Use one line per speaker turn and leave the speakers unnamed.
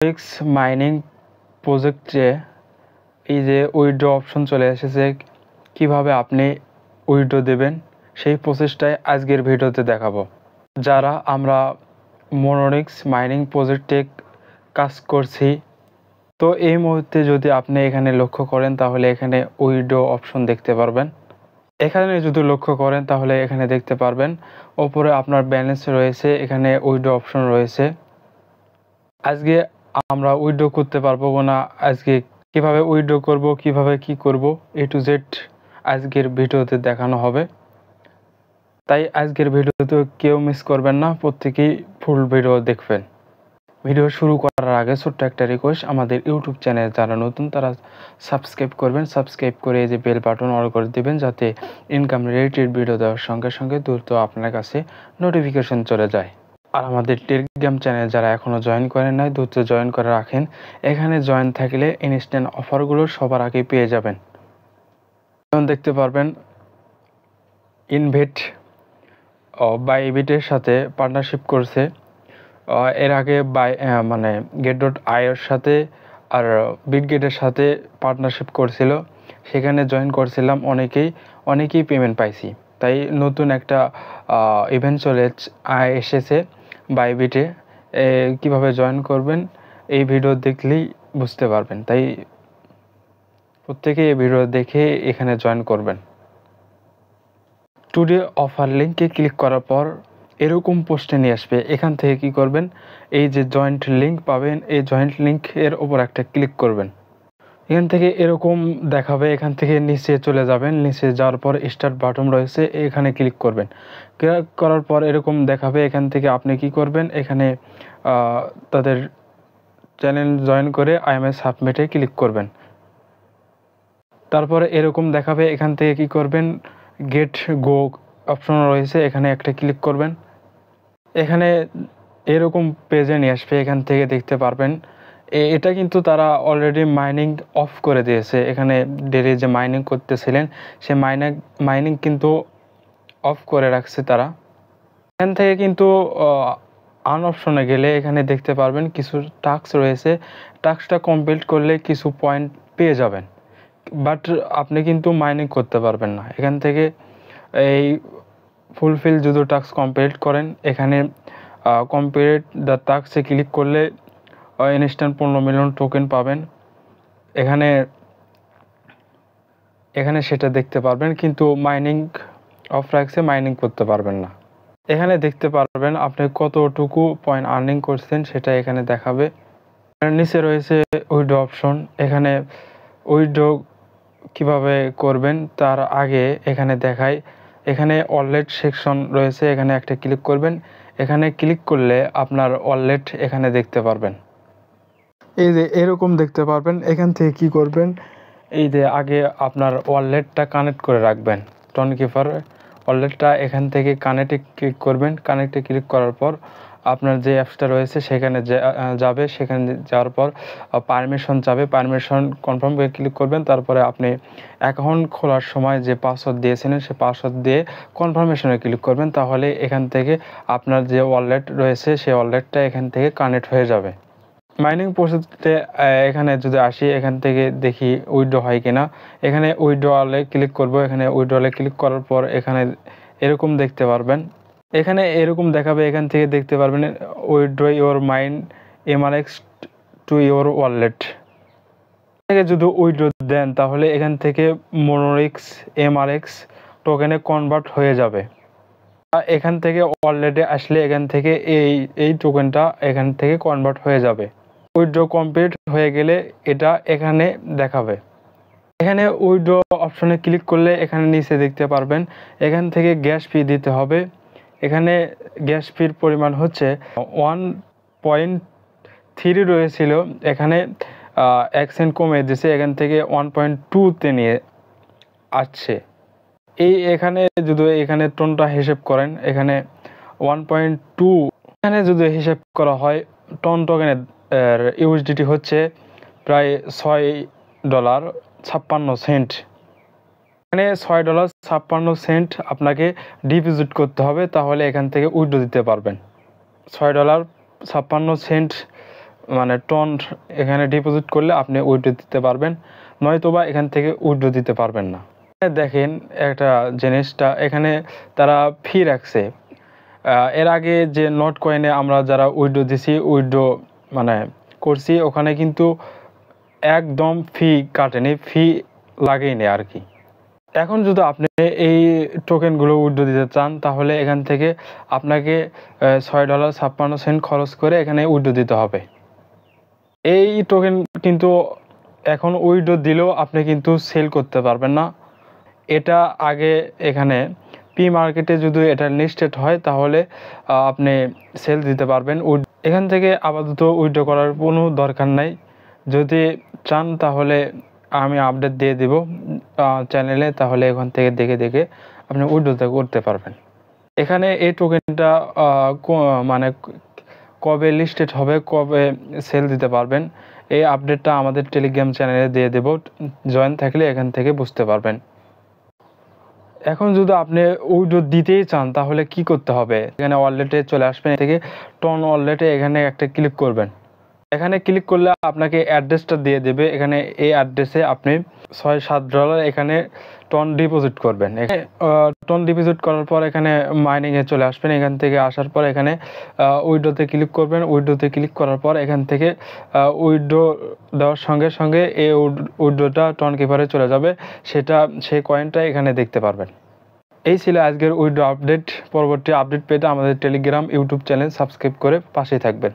X mining প্রজেক্টে এই যে উইথড্র অপশন চলে এসেছে, কিভাবে আপনি উইথড্র দেবেন সেই প্রসেসটাই আজকের ভিডিওতে দেখাবো। যারা আমরা মোনোনিক্স মাইনিং প্রজেক্টে কাজ করছি, তো এই মুহূর্তে যদি আপনি এখানে লক্ষ্য করেন তাহলে এখানে উইথড্র অপশন দেখতে পারবেন। এখানে যদি লক্ষ্য করেন তাহলে এখানে দেখতে পারবেন ওপরে আপনার ব্যালেন্স রয়েছে, এখানে উইথড্র অপশন রয়েছে। আজকে আমরা উইথড্র করতে পারবো না, আজকে কিভাবে উইথড্র করব, কিভাবে কি করব, A to Z আজকের ভিডিওতে দেখানো হবে। তাই আজকের ভিডিওতে কেউ মিস করবেন না, প্রত্যেকেই ফুল ভিডিও দেখবেন। ভিডিও শুরু করার আগে ছোট্ট একটা রিকোয়েস্ট, আমাদের ইউটিউব চ্যানেল যারা নতুন তারা সাবস্ক্রাইব করবেন, সাবস্ক্রাইব করে এই যে বেল বাটন অল করে দেবেন, যাতে ইনকাম রিলেটেড ভিডিও দেওয়ার সঙ্গে সঙ্গে দ্রুত আপনার কাছে নোটিফিকেশন চলে যায়। আর আমাদের টেলিগ্রাম চ্যানেল যারা এখনও জয়েন করেন নাই, দ্রুত জয়েন করে রাখেন। এখানে জয়েন থাকলে ইনস্ট্যান্ট অফারগুলো সবার আগে পেয়ে যাবেন। যেমন দেখতে পারবেন ইনভেট বাইবিটের সাথে পার্টনারশিপ করছে। এর আগে get.io-র সাথে আর বিটগেটের সাথে পার্টনারশিপ করছিল, সেখানে জয়েন করছিলাম, অনেকেই পেমেন্ট পাইছি। তাই নতুন একটা ইভেন্ট এসেছে বাইবিটে। কিভাবে জয়েন করবেন এই ভিডিও দেখলেই বুঝতে পারবেন, তাই প্রত্যেকেই এই ভিডিও দেখে এখানে জয়েন করবেন। টুডে অফার লিঙ্কে ক্লিক করার পর এরকম পোস্টে নিয়ে আসবে। এখান থেকে কি করবেন, এই যে জয়েন্ট লিঙ্ক পাবেন, এই জয়েন্ট লিঙ্কের ওপর একটা ক্লিক করবেন। এখান থেকে এরকম দেখাবে, এখান থেকে নিচে চলে যাবেন, নিচে যাওয়ার পর স্টার্ট বাটন রয়েছে, এখানে ক্লিক করবেন। ক্লিক করার পর এরকম দেখাবে, এখান থেকে আপনি কি করবেন, এখানে তাদের চ্যানেল জয়েন করে IMS সাবমিটে ক্লিক করবেন। তারপরে এরকম দেখাবে, এখান থেকে কি করবেন, গেট গো অপশন রয়েছে, এখানে একটা ক্লিক করবেন। এখানে এরকম পেজে নিয়ে আসবে, এখান থেকে দেখতে পারবেন এটা কিন্তু তারা অলরেডি মাইনিং অফ করে দিয়েছে। এখানে ডেলি যে মাইনিং করতেছিলেন সে মাইনিং কিন্তু অফ করে রাখছে তারা। এখান থেকে কিন্তু আন অপশনে গেলে এখানে দেখতে পারবেন কিছু টাস্ক রয়েছে, টাস্কটা কমপ্লিট করলে কিছু পয়েন্ট পেয়ে যাবেন, বাট আপনি কিন্তু মাইনিং করতে পারবেন না। এখান থেকে এই ফুলফিল যদি টাস্ক কমপ্লিট করেন, এখানে কমপ্লিট দ্য টাস্কে ক্লিক করলে ইনস্ট্যান্ট 15 মিলিয়ন টোকেন পাবেন। এখানে সেটা দেখতে পারবেন, কিন্তু মাইনিং অফ রাখছে, মাইনিং করতে পারবেন না। এখানে দেখতে পারবেন আপনি কতটুকু পয়েন্ট আর্নিং করছেন সেটা এখানে দেখাবে। নিচে রয়েছে উইথড্র অপশন, এখানে উইথড্র কিভাবে করবেন তার আগে এখানে দেখায়, এখানে ওয়ালেট সেকশন রয়েছে, এখানে একটা ক্লিক করবেন। এখানে ক্লিক করলে আপনার ওয়ালেট এখানে দেখতে পারবেন, এই যে এরকম দেখতে পারবেন। এখান থেকে কি করবেন, এই যে আগে আপনার ওয়ালেটটা কানেক্ট করে রাখবেন, টনকিপার ওয়ালেটটা এখান থেকে কানেক্টে ক্লিক করবেন। কানেক্টে ক্লিক করার পর আপনার যে অ্যাপসটা রয়েছে সেখানে যাবে, সেখানে যাওয়ার পর পারমিশন যাবে, পারমিশন কনফার্ম করে ক্লিক করবেন। তারপরে আপনি অ্যাকাউন্ট খোলার সময় যে পাসওয়ার্ড দিয়েছিলেন সে পাসওয়ার্ড দিয়ে কনফার্মেশনে ক্লিক করবেন, তাহলে এখান থেকে আপনার যে ওয়ালেট রয়েছে সেই ওয়ালেটটা এখান থেকে কানেক্ট হয়ে যাবে। মাইনিং প্রসেসে এখানে যদি আসি, এখান থেকে দেখি উইথড্র হয় কিনা। এখানে উইথড্রলে ক্লিক করব, এখানে উইথড্রলে ক্লিক করার পর এখানে এরকম দেখতে পারবেন, এখানে এরকম দেখাবে। এখান থেকে দেখতে পারবেন withdraw your mine MRX to your wallet. থেকে যদি উইথড্র দেন তাহলে এখান থেকে মোনোনিক্স MRX টোকেনে কনভার্ট হয়ে যাবে। এখান থেকে ওয়ালেটে আসলে এখান থেকে এই টোকেনটা এখান থেকে কনভার্ট হয়ে যাবে। উইথড্র কমপ্লিট হয়ে গেলে এটা এখানে দেখাবে। এখানে উইথড্র অপশনে ক্লিক করলে এখানে নিচে দেখতে পারবেন এখান থেকে গ্যাস ফি দিতে হবে। এখানে গ্যাস ফির পরিমাণ হচ্ছে 1.3 রয়েছিল, এখানে 1 সেন্ট কমে দিয়েছে, এখান থেকে 1.2-তে নিয়ে আসছে। এখানে যদি এখানে টোনটা হিসেব করেন, এখানে 1.2 এখানে যদি হিসেব করা হয় টন টোকেনের USDT হচ্ছে প্রায় $6.56। এখানে $6.56 আপনাকে ডিপোজিট করতে হবে, তাহলে এখান থেকে উইথড্র দিতে পারবেন। $6.56 মানে টন এখানে ডিপোজিট করলে আপনি উইথড্র দিতে পারবেন, নয়তোবা এখান থেকে উইথড্র দিতে পারবেন না। দেখেন একটা জিনিসটা এখানে তারা ফি রাখছে। এর আগে যে নট কয়েনে আমরা যারা উইথড্র দিছি, উইথড্র মানে করছি, ওখানে কিন্তু একদম ফি কাটেনি, ফি লাগেইনি আর কি। এখন যদি আপনি এই টোকেনগুলো উইথড্র দিতে চান, তাহলে এখান থেকে আপনাকে $6.56 খরচ করে এখানে উইথড্র দিতে হবে। এই টোকেন কিন্তু এখন উইথড্র দিলেও আপনি কিন্তু সেল করতে পারবেন না। এটা আগে এখানে পি মার্কেটে যদি এটা লিস্টেড হয়, তাহলে আপনি সেল দিতে পারবেন। এখান থেকে আপাতত উইথড্র করার কোনো দরকার নাই। যদি চান তাহলে আমি আপডেট দিয়ে দিব চ্যানেলে, তাহলে এখান থেকে দেখে দেখে আপনি উইথড্রটা করতে পারবেন। এখানে এই টোকেনটা মানে কবে লিস্টেড হবে, কবে সেল দিতে পারবেন, এই আপডেটটা আমাদের টেলিগ্রাম চ্যানেলে দিয়ে দেব। জয়েন থাকলে এখান থেকে বুঝতে পারবেন। এখন যদি আপনি উইথড্র দিতেই চান, তাহলে কি করতে হবে? এখানে ওয়ালেটে চলে আসবেন, থেকে টন ওয়ালেটে এখানে একটা ক্লিক করবেন। এখানে ক্লিক করলে আপনাকে অ্যাড্রেসটা দিয়ে দেবে। এখানে এই অ্যাড্রেসে আপনি $6-7 এখানে টন ডিপোজিট করবেন। টন ডিপোজিট করার পর এখানে মাইনিংয়ে চলে আসবেন। এখান থেকে আসার পর এখানে উইথড্রতে ক্লিক করবেন। উইথড্রতে ক্লিক করার পর এখান থেকে উইথড্র দেওয়ার সঙ্গে সঙ্গে এই উইথড্রটা টন কিপারে চলে যাবে, সেই কয়েনটা এখানে দেখতে পারবেন। এই ছিল আজকের উইথড্র আপডেট। পরবর্তী আপডেট পেতে আমাদের টেলিগ্রাম ইউটিউব চ্যানেল সাবস্ক্রাইব করে পাশেই থাকবেন।